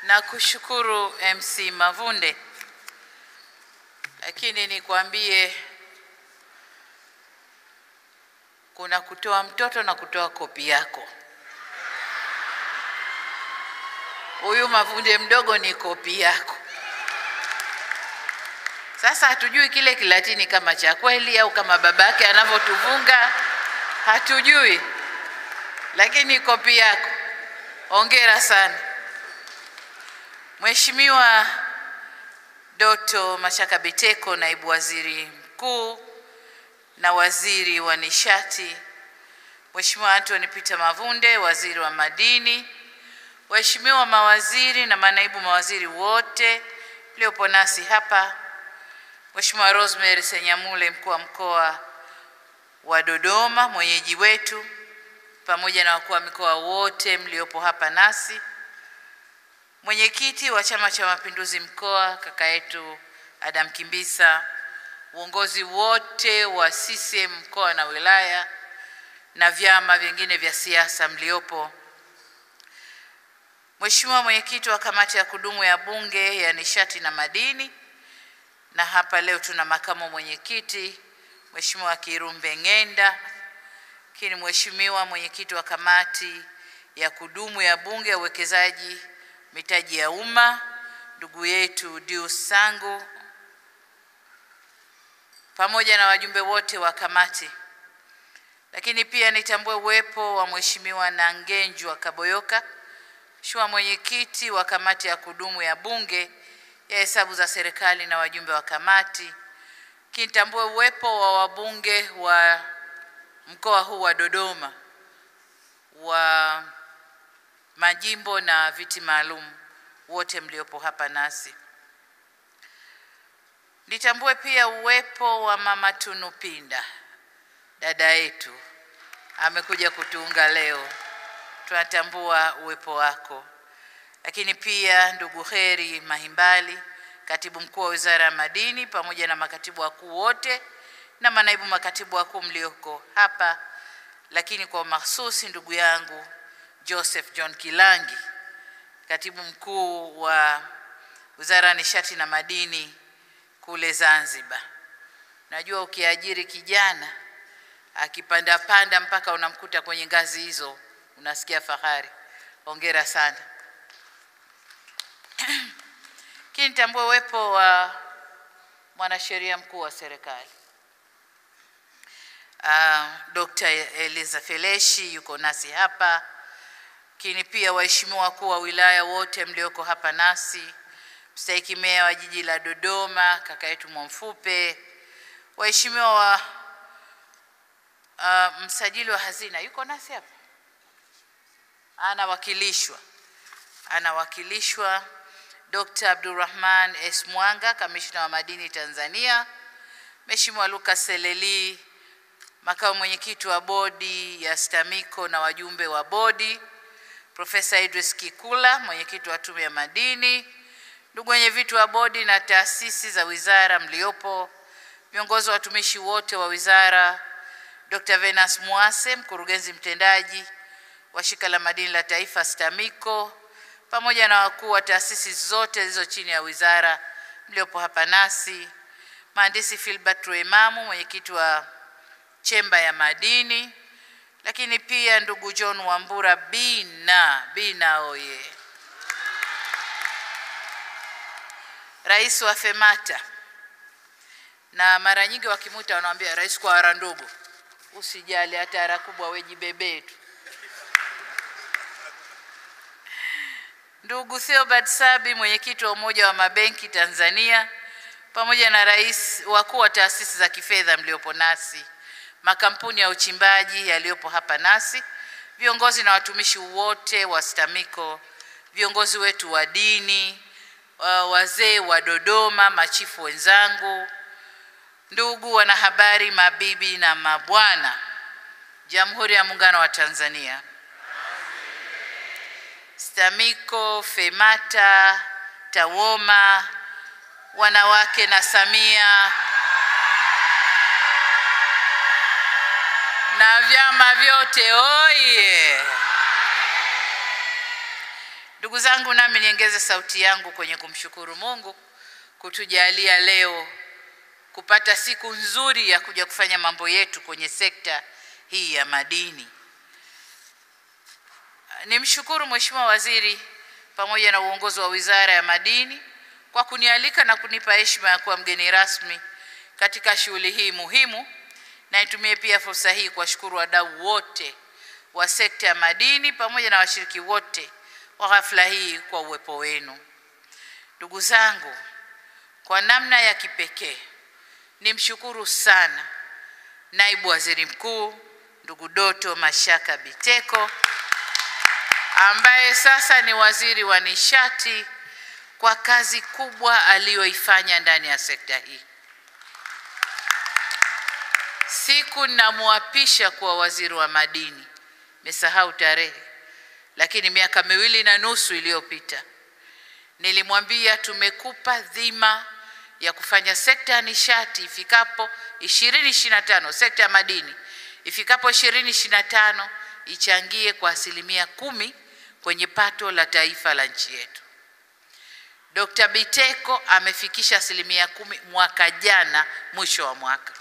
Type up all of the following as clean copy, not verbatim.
na kushukuru MC Mavunde, lakini nikwambie kuna kutoa mtoto na kutoa kopi yako. Huyu Mavunde mdogo ni kopi yako. Sasa hatujui kile Kilatini kama cha kweli au kama babake anavyotuvunga, hatujui, lakini kopi yako. Hongera sana. Mheshimiwa Dr. Mashaka Biteko, naibu waziri mkuu na waziri wa nishati, Mheshimiwa Anthony Peter Mavunde, waziri wa madini, waheshimiwa mawaziri na manaibu mawaziri wote mliopo nasi hapa, Mheshimiwa Rosemary Senyamule, mkuu wa mkoa wa Dodoma, mwenyeji wetu, pamoja na wakuu wa mikoa wote mliopo hapa nasi, mwenyekiti wa Chama cha Mapinduzi mkoa kaka yetu Adam Kimbisa, uongozi wote wa CCM mkoa na wilaya na vyama vingine vya siasa mliopo, Mheshimiwa mwenyekiti wa kamati ya kudumu ya Bunge ya nishati na madini, na hapa leo tuna makamu mwenyekiti Mheshimiwa Kirumbe Ngenda, kini mheshimiwa mwenyekiti wa kamati ya kudumu ya Bunge ya uwekezaji mitaji ya umma ndugu yetu Dius Sangu, pamoja na wajumbe wote wa kamati. Lakini pia nitambue uwepo wa Mheshimiwa Nangenjwa Kaboyoka, mheshimiwa mwenyekiti wa kamati ya kudumu ya Bunge ya hesabu za serikali na wajumbe wa kamati. Kinitambue uwepo wa wabunge wa mkoa huu wa Dodoma wa majimbo na viti maalum wote mliopo hapa nasi. Nitambue pia uwepo wa Mama Tunu Pinda, dada yetu, amekuja kutuunga leo. Tunatambua uwepo wako. Lakini pia ndugu Heri Mahimbali, katibu mkuu wa Wizara ya Madini, pamoja na makatibu wakuu wote na manaibu makatibu wakuu mlioko hapa. Lakini kwa mahsusi ndugu yangu Joseph John Kilangi, katibu mkuu wa Wizara ya Nishati na Madini kule Zanzibar. Najua ukiajiri kijana akipanda panda mpaka unamkuta kwenye ngazi hizo, unasikia fahari. Hongera sana. Kinitambue uwepo wa mwanasheria mkuu wa serikali Dr. Eliza Feleshi yuko nasi hapa. Kini pia waheshimiwa wakuu wa wilaya wote mlioko hapa nasi, mstahiki meya wa jiji la Dodoma kaka yetu Mwamfupe, waheshimiwa wa msajili wa hazina yuko nasi hapa, anawakilishwa Dr. Abdurrahman S. Mwanga, kamishna wa madini Tanzania, Mheshimiwa Lucas Seleli, makamu mwenyekiti wa bodi ya STAMICO na wajumbe wa bodi, Profesa Idris Kikula, mwenyekiti wa tume ya madini, ndugu wenye vitu wa bodi na taasisi za wizara mliopo, viongozi wa watumishi wote wa wizara, Dr. Venus Mwase, mkurugenzi mtendaji wa shirika la madini la taifa STAMICO, pamoja na wakuu wa taasisi zote zilizo chini ya wizara mliopo hapa nasi, mhandisi Philbert Ruemamu, mwenyekiti wa chemba ya madini, lakini pia ndugu John Wambura Bina oye, rais wa FEMATA, na mara nyingi wakimuta wanaambia rais kwa ara ndogo, usijali hata ara kubwa wejibebe tu. Ndugu Theobald Sabi, mwenyekiti wa umoja wa mabenki Tanzania, pamoja na rais wakuu wa taasisi za kifedha mliopo nasi, makampuni ya uchimbaji yaliopo hapa nasi, viongozi na watumishi wote wa STAMICO, viongozi wetu wa dini, wazee wa Dodoma, machifu wenzangu, ndugu wanahabari, mabibi na mabwana, Jamhuri ya Muungano wa Tanzania, STAMICO, FEMATA, TAWOMA, wanawake na Samia na vyama vyote oye. Ndugu zangu, nami niongeze sauti yangu kwenye kumshukuru Mungu kutujalia leo kupata siku nzuri ya kuja kufanya mambo yetu kwenye sekta hii ya madini. Nimshukuru Mheshimiwa Waziri pamoja na uongozi wa Wizara ya Madini kwa kunialika na kunipa heshima ya kuwa mgeni rasmi katika shughuli hii muhimu, na nitumie pia fursa hii kuwashukuru wadau wote wa sekta ya madini pamoja na washiriki wote wa hafla hii kwa uwepo wenu. Ndugu zangu, kwa namna ya kipekee nimshukuru sana Naibu Waziri Mkuu ndugu Doto Mashaka Biteko ambaye sasa ni Waziri wa Nishati kwa kazi kubwa aliyoifanya ndani ya sekta hii. Siku namuapisha kuwa waziri wa madini, nimesahau tarehe, lakini miaka 2.5 iliyopita nilimwambia tumekupa dhima ya kufanya sekta ya nishati ifikapo 2025, sekta ya madini ifikapo 2025 ichangie kwa 10% kwenye pato la taifa la nchi yetu. Dr. Biteko amefikisha 10% mwaka jana mwisho wa mwaka.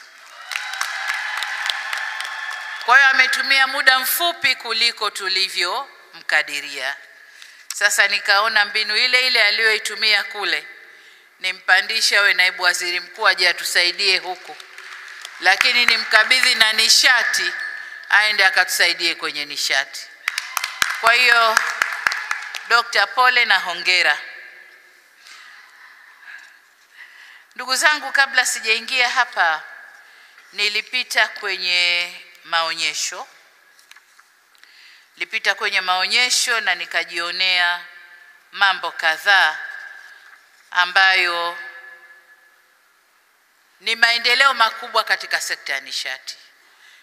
Kwa hiyo ametumia muda mfupi kuliko tulivyo mkadiria. Sasa nikaona mbinu ile ile aliyoitumia kule nimpandisha awe naibu waziri mkuu aje atusaidie huku, lakini nimkabidhi na nishati aende akatusaidie kwenye nishati. Kwa hiyo Dr. Pole na hongera. Ndugu zangu, kabla sijaingia hapa nilipita kwenye maonyesho na nikajionea mambo kadhaa ambayo ni maendeleo makubwa katika sekta ya nishati.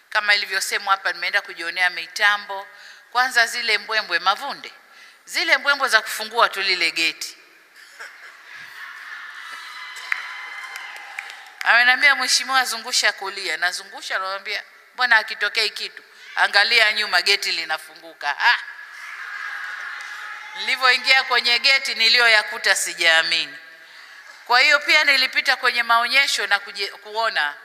Kama ilivyosemwa hapa, nimeenda kujionea mitambo. Kwanza zile mbwembwe Mavunde, zile mbwembwe za kufungua tu lile geti. Amenambia Mheshimiwa zungusha kulia, nazungusha, anamwambia mbona akitokea kitu angalia nyuma geti linafunguka. Nilivyoingia kwenye geti niliyoyakuta sijaamini. Kwa hiyo pia nilipita kwenye maonyesho na kuona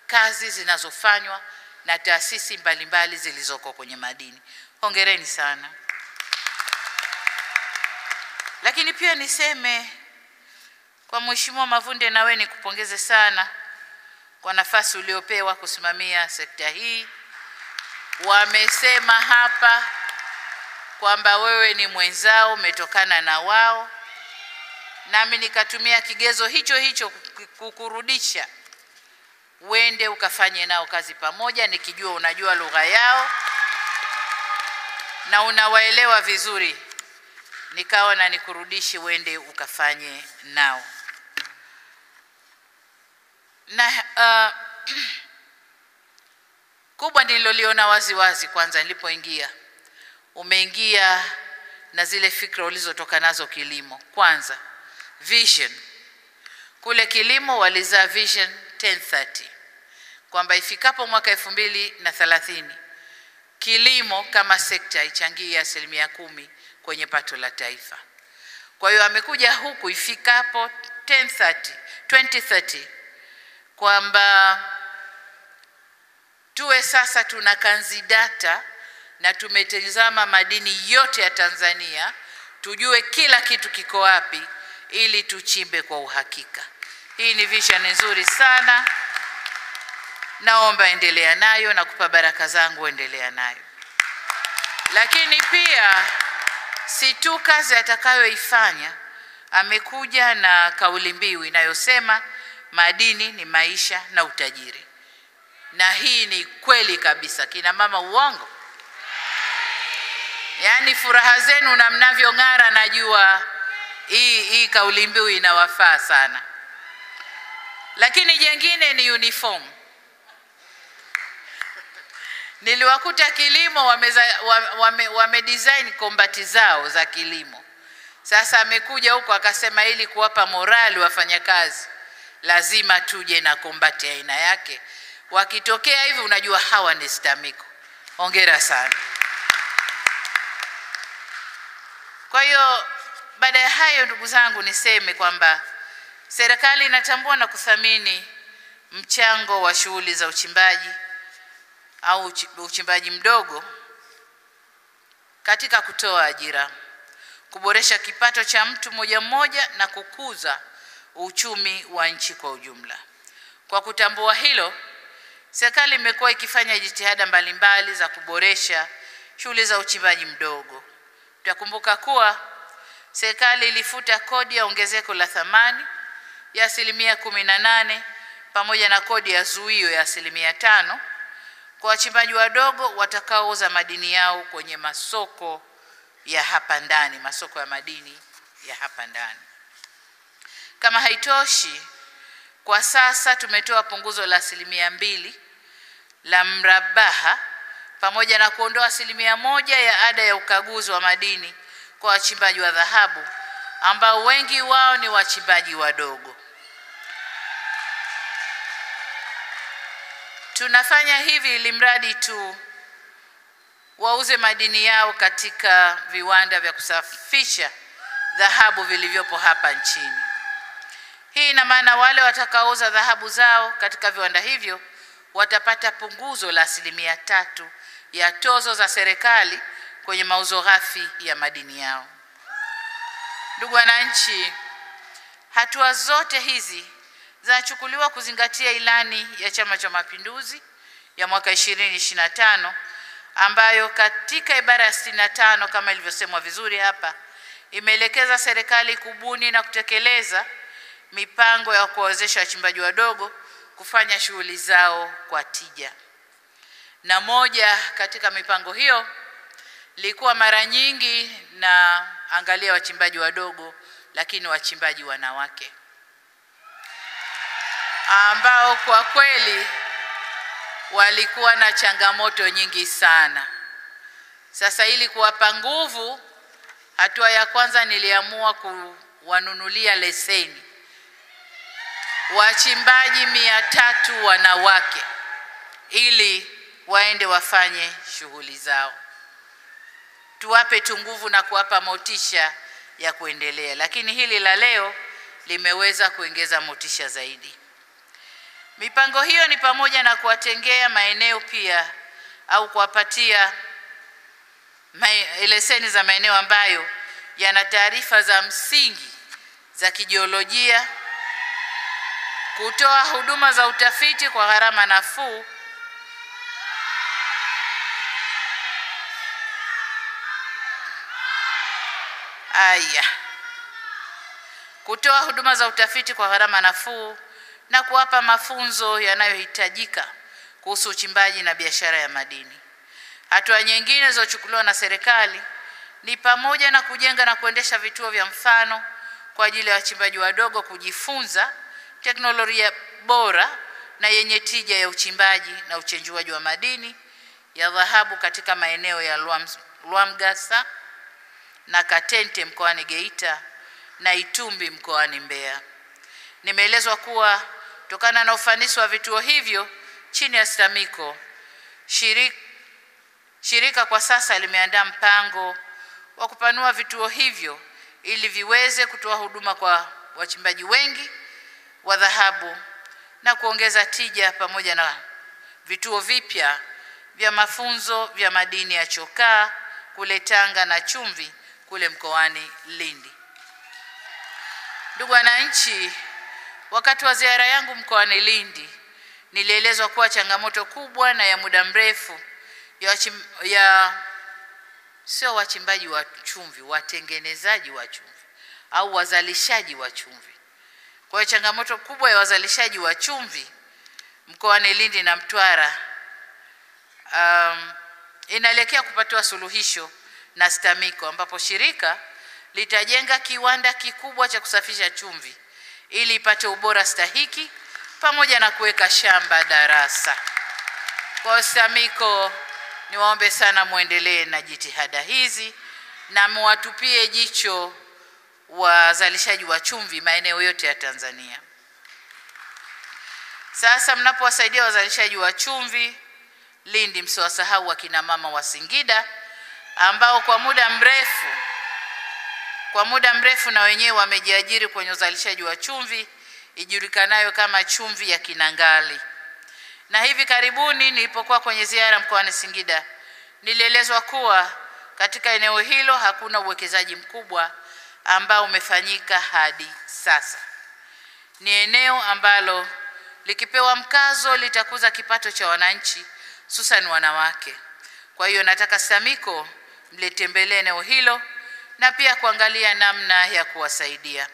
kazi zinazofanywa na taasisi mbalimbali zilizoko kwenye madini. Hongereni sana. Lakini pia niseme kwa Mheshimiwa Mavunde, na wewe nikupongeze sana kwa nafasi uliopewa kusimamia sekta hii. Wamesema hapa kwamba wewe ni mwenzao, umetokana na wao, nami nikatumia kigezo hicho kukurudisha uende ukafanye nao kazi pamoja, nikijua unajua lugha yao na unawaelewa vizuri, nikaona nikurudishe uende ukafanye nao. Na kubwa nililoliona wazi kwanza nilipoingia, umeingia na zile fikra ulizotoka nazo kilimo. Kwanza vision, kule kilimo walizaa vision 1030 kwamba ifikapo mwaka 2030 kilimo kama sekta ichangie 10% kwenye pato la taifa. Kwa hiyo amekuja huku ifikapo 2030 kwamba tuwe sasa tuna kanzidata na tumetazama madini yote ya Tanzania, tujue kila kitu kiko wapi ili tuchimbe kwa uhakika. Hii ni vision nzuri sana. Naomba endelea nayo na kupa baraka zangu, endelea nayo. Lakini pia si tu kazi atakayoifanya, amekuja na kauli mbiu inayosema madini ni maisha na utajiri. Na hii ni kweli kabisa. Kina mama uongo? Yaani furaha zenu na mnavyong'ara, najua hii kauli mbiu inawafaa sana. Lakini jengine ni uniform. Niliwakuta kilimo wamedesign kombati zao za kilimo. Sasa amekuja huko akasema ili kuwapa morali wafanyakazi lazima tuje na kombati aina yake. Wakitokea hivi unajua hawa ni STAMICO. Hongera sana. Kwa hiyo baada ya hayo, ndugu zangu, niseme kwamba serikali inatambua na kuthamini mchango wa shughuli za uchimbaji au uchimbaji mdogo katika kutoa ajira, kuboresha kipato cha mtu mmoja mmoja na kukuza uchumi wa nchi kwa ujumla. Kwa kutambua hilo, serikali imekuwa ikifanya jitihada mbalimbali za kuboresha shughuli za uchimbaji mdogo. Tutakumbuka kuwa serikali ilifuta kodi ya ongezeko la thamani ya 18% pamoja na kodi ya zuio ya 5% kwa wachimbaji wadogo watakaouza madini yao kwenye masoko ya hapa ndani, masoko ya madini ya hapa ndani. Kama haitoshi, kwa sasa tumetoa punguzo la 2% la mrabaha pamoja na kuondoa 1% ya ada ya ukaguzi wa madini kwa wachimbaji wa dhahabu ambao wengi wao ni wachimbaji wadogo. Tunafanya hivi ili mradi tu wauze madini yao katika viwanda vya kusafisha dhahabu vilivyopo hapa nchini. Hii ina maana wale watakaouza dhahabu zao katika viwanda hivyo watapata punguzo la 3% ya tozo za serikali kwenye mauzo ghafi ya madini yao. Ndugu wananchi, hatua zote hizi zinachukuliwa kuzingatia ilani ya Chama cha Mapinduzi ya mwaka 2025 ambayo katika ibara ya 65 kama ilivyosemwa vizuri hapa imeelekeza serikali kubuni na kutekeleza mipango ya kuwawezesha wachimbaji wadogo kufanya shughuli zao kwa tija. Na moja katika mipango hiyo ilikuwa mara nyingi na angalia wachimbaji wadogo, lakini wachimbaji wanawake ambao kwa kweli walikuwa na changamoto nyingi sana. Sasa ili kuwapa nguvu, hatua ya kwanza niliamua kuwanunulia leseni wachimbaji 300 wanawake ili waende wafanye shughuli zao. Tuwape tu nguvu na kuwapa motisha ya kuendelea, lakini hili la leo limeweza kuongeza motisha zaidi. Mipango hiyo ni pamoja na kuwatengea maeneo pia au kuwapatia leseni za maeneo ambayo yana taarifa za msingi za kijiolojia, kutoa huduma za utafiti kwa gharama nafuu, kutoa huduma za utafiti kwa gharama nafuu na kuwapa mafunzo yanayohitajika kuhusu uchimbaji na biashara ya madini. Hatua nyingine zilizochukuliwa na serikali ni pamoja na kujenga na kuendesha vituo vya mfano kwa ajili ya wachimbaji wadogo kujifunza teknolojia bora na yenye tija ya uchimbaji na uchenjuaji wa madini ya dhahabu katika maeneo ya Lwamgasa na Katente mkoani Geita na Itumbi mkoani Mbeya. Nimeelezwa kuwa kutokana na ufanisi wa vituo hivyo chini ya STAMICO, shirika kwa sasa limeandaa mpango wa kupanua vituo hivyo ili viweze kutoa huduma kwa wachimbaji wengi wa dhahabu na kuongeza tija, pamoja na vituo vipya vya mafunzo vya madini ya chokaa kule Tanga na chumvi kule mkoani Lindi. Ndugu wananchi, wakati wa ziara yangu mkoani Lindi nilielezwa kuwa changamoto kubwa na ya muda mrefu sio wachimbaji wa chumvi, watengenezaji wa chumvi au wazalishaji wa chumvi. Kwa hiyo changamoto kubwa ya wazalishaji wa chumvi mkoani Lindi na Mtwara inaelekea kupatiwa suluhisho na STAMICO, ambapo shirika litajenga kiwanda kikubwa cha kusafisha chumvi ili ipate ubora stahiki pamoja na kuweka shamba darasa. Kwa STAMICO niwaombe sana muendelee na jitihada hizi na muwatupie jicho wazalishaji wa chumvi maeneo yote ya Tanzania. Sasa mnapowasaidia wazalishaji wa chumvi Lindi, msiwasahau wakina mama wa Singida ambao kwa muda mrefu kwa muda mrefu na wenyewe wamejiajiri kwenye uzalishaji wa chumvi ijulikanayo kama chumvi ya Kinangali. Na hivi karibuni nilipokuwa kwenye ziara mkoani Singida, nilielezwa kuwa katika eneo hilo hakuna uwekezaji mkubwa ambao umefanyika hadi sasa. Ni eneo ambalo likipewa mkazo litakuza kipato cha wananchi, hususan wanawake. Kwa hiyo nataka STAMICO mlitembelee eneo hilo na pia kuangalia namna ya kuwasaidia.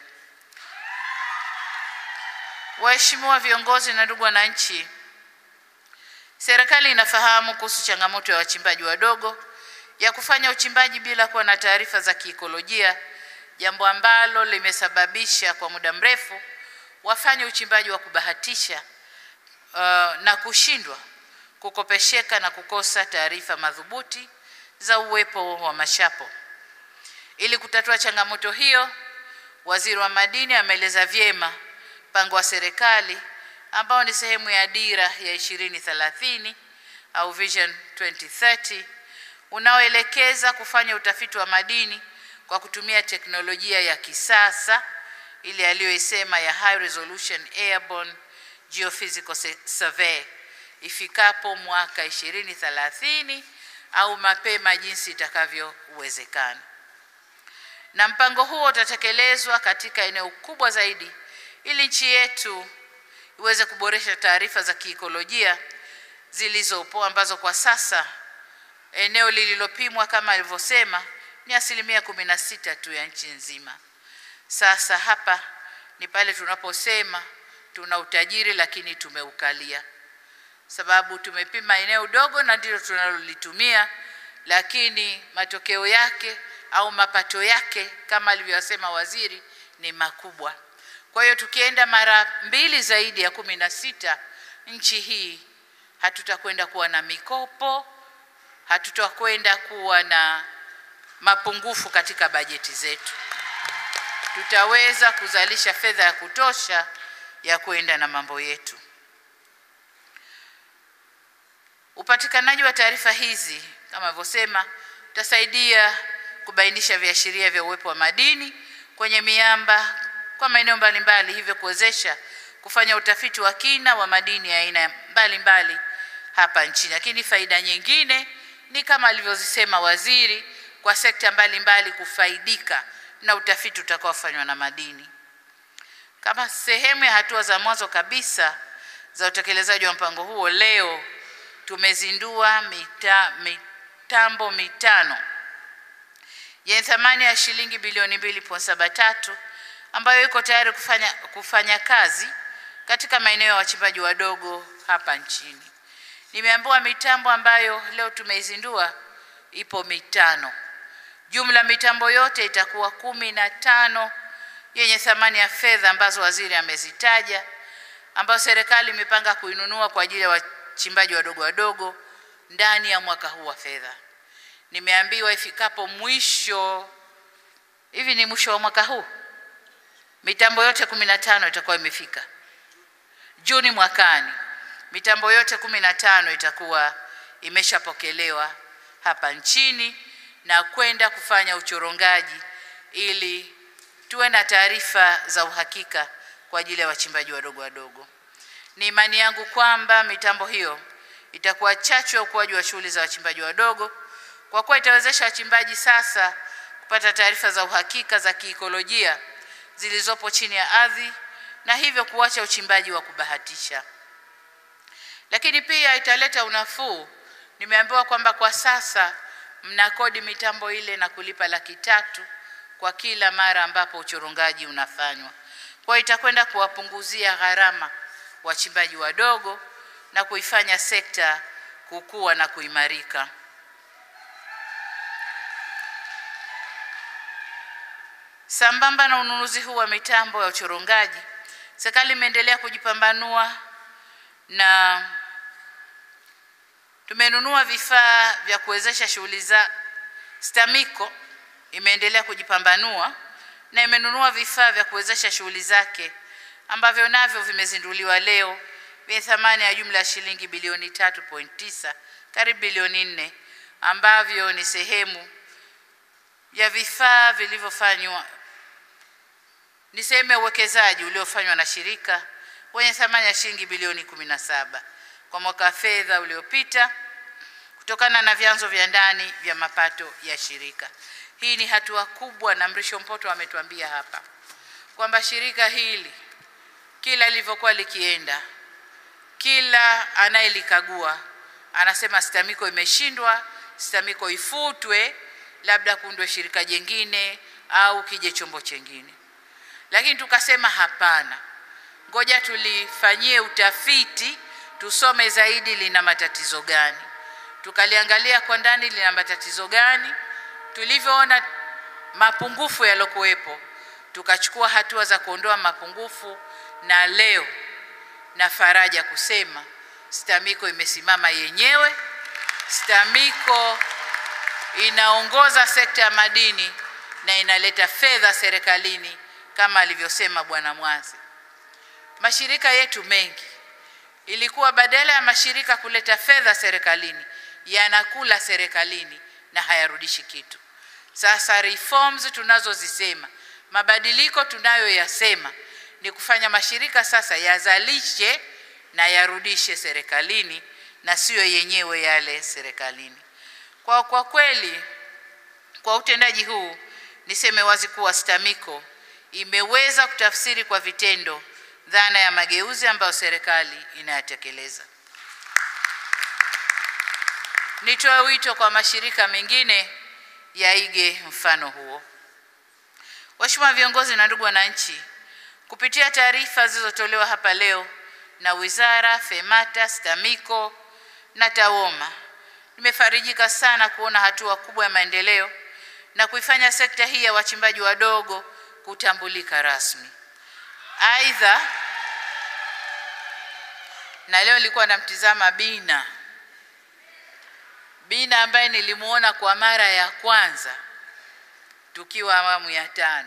Waheshimiwa viongozi na ndugu wananchi, serikali inafahamu kuhusu changamoto ya wachimbaji wadogo ya kufanya uchimbaji bila kuwa na taarifa za kiikolojia, jambo ambalo limesababisha kwa muda mrefu wafanye uchimbaji wa kubahatisha na kushindwa kukopesheka na kukosa taarifa madhubuti za uwepo wa mashapo. Ili kutatua changamoto hiyo, Waziri wa Madini ameeleza vyema mpango wa serikali ambao ni sehemu ya dira ya 2030 au Vision 2030 unaoelekeza kufanya utafiti wa madini kwa kutumia teknolojia ya kisasa ile aliyoisema ya High Resolution Airborne Geophysical Survey ifikapo mwaka 2030 au mapema jinsi itakavyowezekana. Na mpango huo utatekelezwa katika eneo kubwa zaidi ili nchi yetu iweze kuboresha taarifa za kiikolojia zilizopo ambazo kwa sasa eneo lililopimwa kama alivyosema ni 16% tu ya nchi nzima. Sasa hapa ni pale tunaposema tuna utajiri lakini tumeukalia. Sababu tumepima eneo dogo na ndilo tunalolitumia, lakini matokeo yake au mapato yake kama alivyosema waziri ni makubwa. Kwa hiyo tukienda mara 2 zaidi ya 16 nchi hii, hatutakwenda kuwa na mikopo, hatutakwenda kuwa na mapungufu katika bajeti zetu. Tutaweza kuzalisha fedha ya kutosha ya kwenda na mambo yetu. Upatikanaji wa taarifa hizi kama nilivyosema utasaidia kubainisha viashiria vya uwepo wa madini kwenye miamba kwa maeneo mbalimbali, hivyo kuwezesha kufanya utafiti wa kina wa madini ya aina mbalimbali hapa nchini. Lakini faida nyingine ni kama alivyosema waziri, kwa sekta mbalimbali kufaidika na utafiti utakaofanywa na madini. Kama sehemu ya hatua za mwanzo kabisa za utekelezaji wa mpango huo, leo tumezindua mitambo mitano yenye thamani ya shilingi bilioni 2.73 ambayo iko tayari kufanya kazi katika maeneo ya wachimbaji wadogo hapa nchini. Nimeambiwa mitambo ambayo leo tumeizindua ipo mitano. Jumla mitambo yote itakuwa 15 yenye thamani ya fedha ambazo waziri amezitaja, ambayo serikali imepanga kuinunua kwa ajili ya wachimbaji wadogo ndani ya mwaka huu wa fedha. Nimeambiwa ifikapo mwisho, hivi ni mwisho wa mwaka huu, mitambo yote 15 itakuwa imefika. Juni mwakani mitambo yote 15 itakuwa imeshapokelewa hapa nchini na kwenda kufanya uchorongaji ili tuwe na taarifa za uhakika kwa ajili ya wachimbaji wadogo. Ni imani yangu kwamba mitambo hiyo itakuwa chachu ya ukuaji wa shughuli za wachimbaji wadogo, kwa kuwa itawezesha wachimbaji sasa kupata taarifa za uhakika za kiikolojia zilizopo chini ya ardhi na hivyo kuacha uchimbaji wa kubahatisha. Lakini pia italeta unafuu. Nimeambiwa kwamba kwa sasa mnakodi mitambo ile na kulipa Rr3 kwa kila mara ambapo uchorongaji unafanywa. Kwa itakwenda kuwapunguzia gharama wachimbaji wadogo na kuifanya sekta kukua na kuimarika. Sambamba na ununuzi huu wa mitambo ya uchorongaji, serikali imeendelea kujipambanua na tumenunua vifaa vya kuwezesha shughuli za STAMICO. Imeendelea kujipambanua na imenunua vifaa vya kuwezesha shughuli zake ambavyo navyo vimezinduliwa leo vyenye thamani ya jumla ya shilingi bilioni 3.9, karibu bilioni 4, ambavyo ni sehemu ya vifaa niseme uwekezaji uliofanywa na shirika wenye thamani ya shilingi bilioni 17 kwa mwaka fedha uliopita kutokana na vyanzo vya ndani vya mapato ya shirika. Hii ni hatua kubwa, na Mrisho Mpoto ametuambia hapa kwamba shirika hili kila lilivyokuwa likienda, kila anayelikagua anasema STAMICO imeshindwa, STAMICO ifutwe, labda kuundwe shirika jingine au kije chombo chengine. Lakini tukasema hapana, ngoja tulifanyie utafiti, tusome zaidi lina matatizo gani. Tukaliangalia kwa ndani lina matatizo gani, tulivyoona mapungufu yalokuwepo, tukachukua hatua za kuondoa mapungufu, na leo na faraja kusema STAMICO imesimama yenyewe. STAMICO inaongoza sekta ya madini na inaleta fedha serikalini kama alivyosema Bwana Mwazi. Mashirika yetu mengi ilikuwa badala ya mashirika kuleta fedha serikalini, yanakula serikalini na hayarudishi kitu. Sasa reforms tunazozisema, mabadiliko tunayoyasema ni kufanya mashirika sasa yazalishe na yarudishe serikalini na sio yenyewe yale serikalini. Kwa kweli, kwa utendaji huu niseme wazi kuwa STAMICO imeweza kutafsiri kwa vitendo dhana ya mageuzi ambayo serikali inayatekeleza. Nitoa wito kwa mashirika mengine yaige mfano huo. Waheshimiwa viongozi na ndugu wananchi, kupitia taarifa zilizotolewa hapa leo na wizara, FEMATA, STAMICO na TAWOMA, nimefarijika sana kuona hatua kubwa ya maendeleo na kuifanya sekta hii ya wachimbaji wadogo kutambulika rasmi. Aidha, na leo nilikuwa namtizama Bina ambaye nilimuona kwa mara ya kwanza tukiwa awamu ya 5.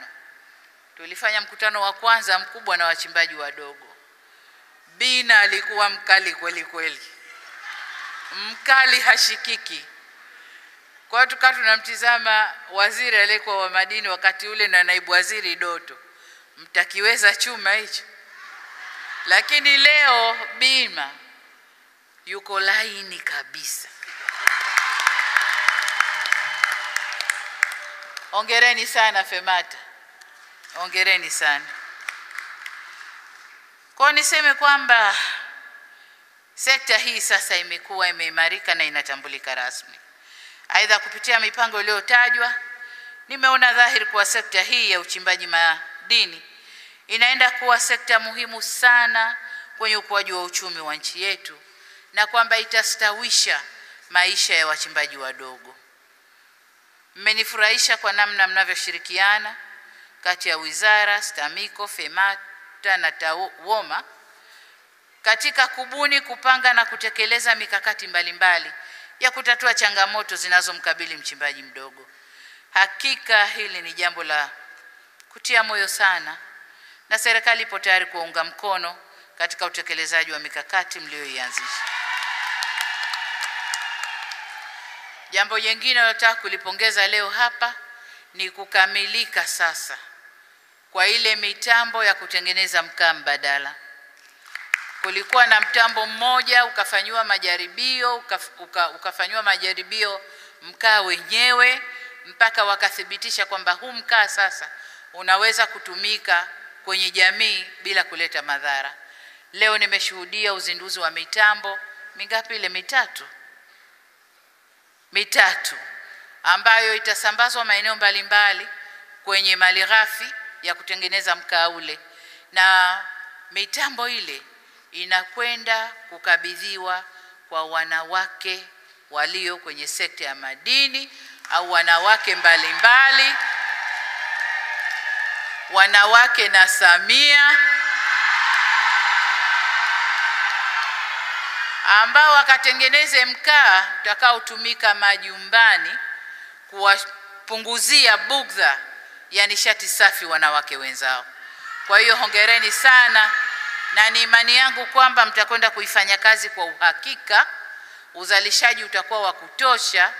Tulifanya mkutano wa kwanza mkubwa na wachimbaji wadogo. Bina alikuwa mkali kweli kweli. Mkali hashikiki. Kwa hiyo tukawa tunamtizama waziri aliyekuwa wa madini wakati ule na naibu waziri Doto, mtakiweza chuma hicho? Lakini leo Bima yuko laini kabisa. Hongereni sana FEMATA. Hongereni sana. Kwa niseme kwamba sekta hii sasa imekuwa imeimarika na inatambulika rasmi. Aidha, kupitia mipango iliyotajwa, nimeona dhahiri kuwa sekta hii ya uchimbaji madini inaenda kuwa sekta muhimu sana kwenye ukuaji wa uchumi wa nchi yetu, na kwamba itastawisha maisha ya wachimbaji wadogo. Mmenifurahisha kwa namna mnavyoshirikiana kati ya wizara, STAMICO, FEMATA na TAWOMA katika kubuni, kupanga na kutekeleza mikakati mbalimbali ya kutatua changamoto zinazomkabili mchimbaji mdogo. Hakika hili ni jambo la kutia moyo sana, na serikali ipo tayari kuunga mkono katika utekelezaji wa mikakati mlioianzisha. Jambo jingine nataka kulipongeza leo hapa ni kukamilika sasa kwa ile mitambo ya kutengeneza mkaa mbadala. Kulikuwa na mtambo mmoja ukafanywa majaribio, ukafanywa majaribio mkaa wenyewe mpaka wakathibitisha kwamba huu mkaa sasa unaweza kutumika kwenye jamii bila kuleta madhara. Leo nimeshuhudia uzinduzi wa mitambo mingapi ile? Mitatu ambayo itasambazwa maeneo mbalimbali kwenye malighafi ya kutengeneza mkaa ule, na mitambo ile inakwenda kukabidhiwa kwa wanawake walio kwenye sekta ya madini au wanawake mbalimbali, wanawake na Samia, ambao wakatengeneze mkaa utakaotumika majumbani kuwapunguzia bugdha ya nishati safi wanawake wenzao. Kwa hiyo hongereni sana, na ni imani yangu kwamba mtakwenda kuifanya kazi kwa uhakika. Uzalishaji utakuwa wa kutosha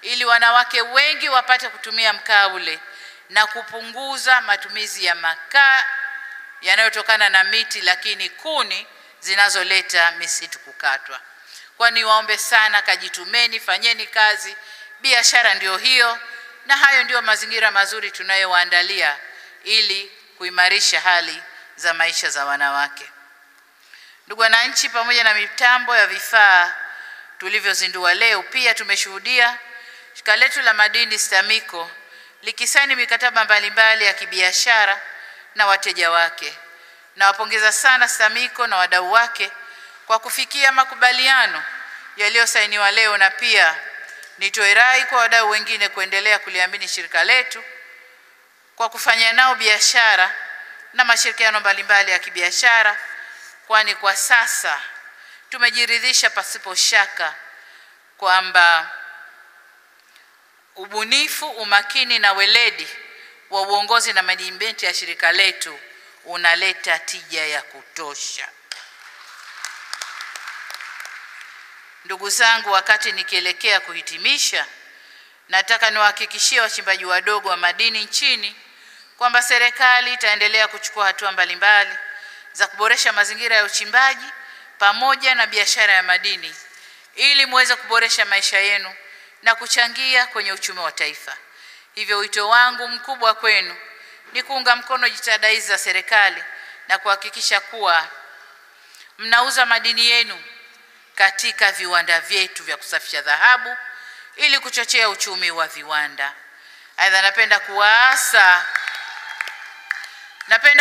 ili wanawake wengi wapate kutumia mkaa ule na kupunguza matumizi ya makaa yanayotokana na miti, lakini kuni zinazoleta misitu kukatwa. Kwa niwaombe sana, kajitumeni, fanyeni kazi, biashara ndio hiyo, na hayo ndio mazingira mazuri tunayowaandalia ili kuimarisha hali za maisha za wanawake. Ndugu wananchi, pamoja na mitambo ya vifaa tulivyozindua leo, pia tumeshuhudia shirika letu la madini STAMICO likisaini mikataba mbalimbali ya kibiashara na wateja wake. Nawapongeza sana STAMICO na wadau wake kwa kufikia makubaliano yaliyosainiwa leo, na pia nitoe rai kwa wadau wengine kuendelea kuliamini shirika letu kwa kufanya nao biashara na mashirikiano mbalimbali ya kibiashara, kwani kwa sasa tumejiridhisha pasipo shaka kwamba ubunifu, umakini na weledi wa uongozi na management ya shirika letu unaleta tija ya kutosha. Ndugu zangu, wakati nikielekea kuhitimisha, nataka niwahakikishie wachimbaji wadogo wa madini nchini kwamba serikali itaendelea kuchukua hatua mbalimbali za kuboresha mazingira ya uchimbaji pamoja na biashara ya madini ili muweze kuboresha maisha yenu na kuchangia kwenye uchumi wa taifa. Hivyo wito wangu mkubwa kwenu ni kuunga mkono jitihada hizi za serikali na kuhakikisha kuwa mnauza madini yenu katika viwanda vyetu vya kusafisha dhahabu ili kuchochea uchumi wa viwanda. Aidha, napenda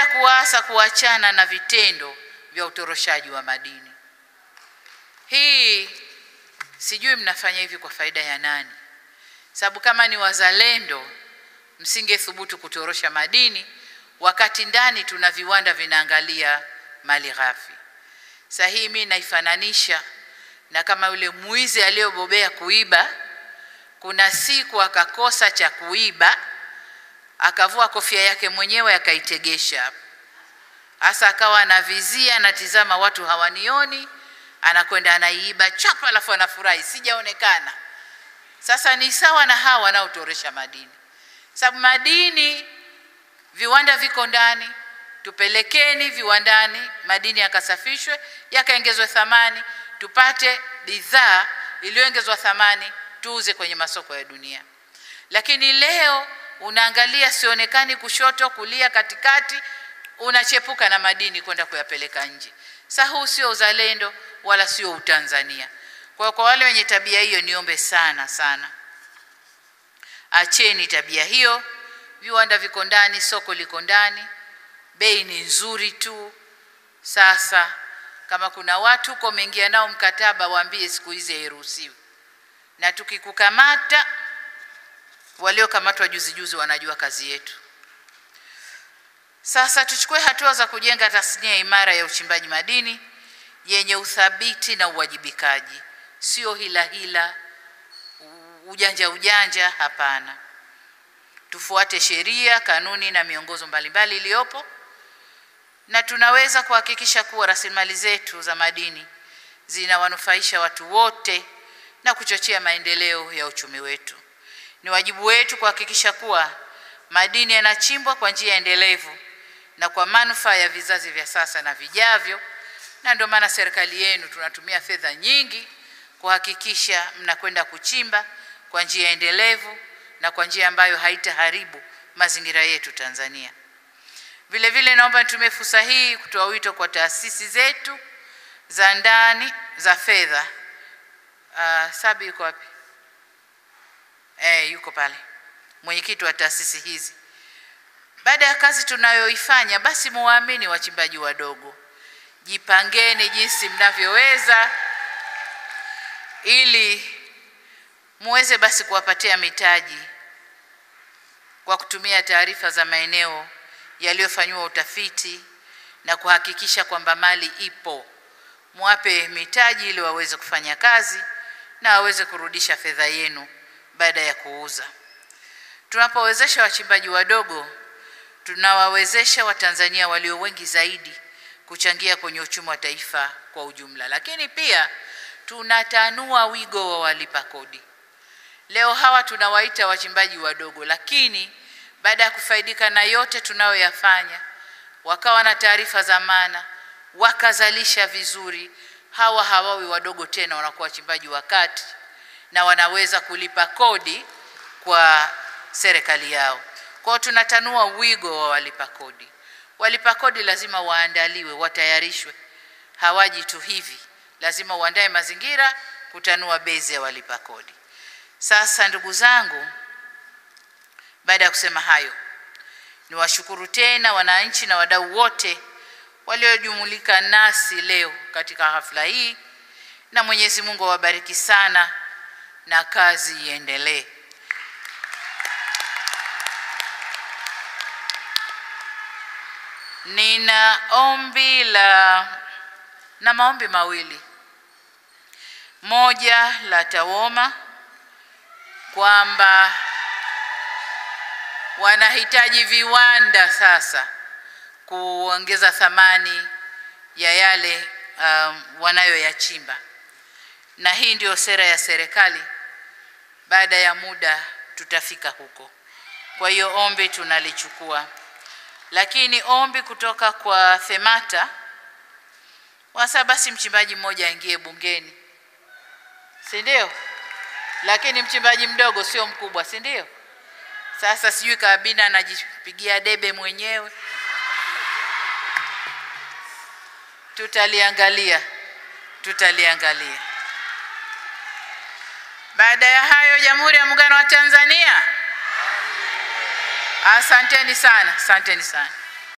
kuwaasa kuachana na vitendo vya utoroshaji wa madini. Hii sijui mnafanya hivi kwa faida ya nani? Sababu kama ni wazalendo msingethubutu kutorosha madini wakati ndani tuna viwanda vinaangalia mali ghafi. Sasa hii mimi naifananisha na kama yule muizi aliyobobea kuiba, kuna siku akakosa cha kuiba, akavua kofia yake mwenyewe akaitegesha. Hasa akawa anavizia, anatizama watu hawanioni, anakwenda anaiba chapa, alafu anafurahi sijaonekana. Sasa ni sawa na hawa wanaotoresha madini. Sababu madini viwanda viko ndani, tupelekeni viwandani madini yakasafishwe, yakaongezwe thamani, tupate bidhaa iliyoongezwa thamani, tuuze kwenye masoko ya dunia. Lakini leo unaangalia sionekani kushoto, kulia, katikati, unachepuka na madini kwenda kuyapeleka nje. Sasa huu sio uzalendo wala sio utanzania. Kwa wale wenye tabia hiyo niombe sana, acheni tabia hiyo. Viwanda viko ndani, soko liko ndani, bei ni nzuri tu. Sasa kama kuna watu uko mengia nao mkataba, waambie siku hizi hairuhusiwi. Na tukikukamata, waliokamatwa juzi wanajua kazi yetu. Sasa tuchukue hatua za kujenga tasnia imara ya uchimbaji madini yenye uthabiti na uwajibikaji, sio hila ujanja, hapana. Tufuate sheria, kanuni na miongozo mbalimbali iliyopo, na tunaweza kuhakikisha kuwa rasilimali zetu za madini zinawanufaisha watu wote na kuchochea maendeleo ya uchumi wetu. Ni wajibu wetu kuhakikisha kuwa madini yanachimbwa kwa njia endelevu na kwa manufaa ya vizazi vya sasa na vijavyo, na ndio maana serikali yenu tunatumia fedha nyingi kuhakikisha mnakwenda kuchimba kwa njia endelevu na kwa njia ambayo haitaharibu mazingira yetu Tanzania. Vile vile naomba nitumie fursa hii kutoa wito kwa taasisi zetu za ndani za fedha. Sabi yuko wapi? Yuko pale. Mwenyekiti wa taasisi hizi. Baada ya kazi tunayoifanya, basi muamini wachimbaji wadogo. Jipangeni jinsi mnavyoweza ili muweze basi kuwapatia mitaji kwa kutumia taarifa za maeneo yaliyofanywa utafiti na kuhakikisha kwamba mali ipo. Muwape mitaji ili waweze kufanya kazi na waweze kurudisha fedha yenu baada ya kuuza. Tunapowezesha wachimbaji wadogo, tunawawezesha Watanzania walio wengi zaidi kuchangia kwenye uchumi wa taifa kwa ujumla. Lakini pia tunatanua wigo wa walipa kodi. Leo hawa tunawaita wachimbaji wadogo, lakini baada ya kufaidika na yote tunayoyafanya, wakawa na taarifa za maana, wakazalisha vizuri, hawawi wadogo tena, wanakuwa wachimbaji wa kati na wanaweza kulipa kodi kwa serikali yao. Kwa hiyo tunatanua wigo wa walipa kodi. Walipa kodi lazima waandaliwe, watayarishwe. Hawaji tu hivi, lazima uandae mazingira kutanua bezi ya walipa kodi. Sasa ndugu zangu, baada ya kusema hayo, niwashukuru tena wananchi na wadau wote waliojumulika nasi leo katika hafla hii, na Mwenyezi Mungu awabariki sana na kazi iendelee. Nina maombi mawili. Moja la TAWOMA kwamba wanahitaji viwanda sasa kuongeza thamani ya yale wanayoyachimba, na hii ndio sera ya serikali. Baada ya muda tutafika huko. Kwa hiyo ombi tunalichukua. Lakini ombi kutoka kwa FEMATA, wasa basi mchimbaji mmoja aingie bungeni, si ndio? Lakini mchimbaji mdogo sio mkubwa, si ndio? Sasa sijui kabina anajipigia debe mwenyewe. Tutaliangalia. Baada ya hayo, Jamhuri ya Muungano wa Tanzania. Asanteni sana.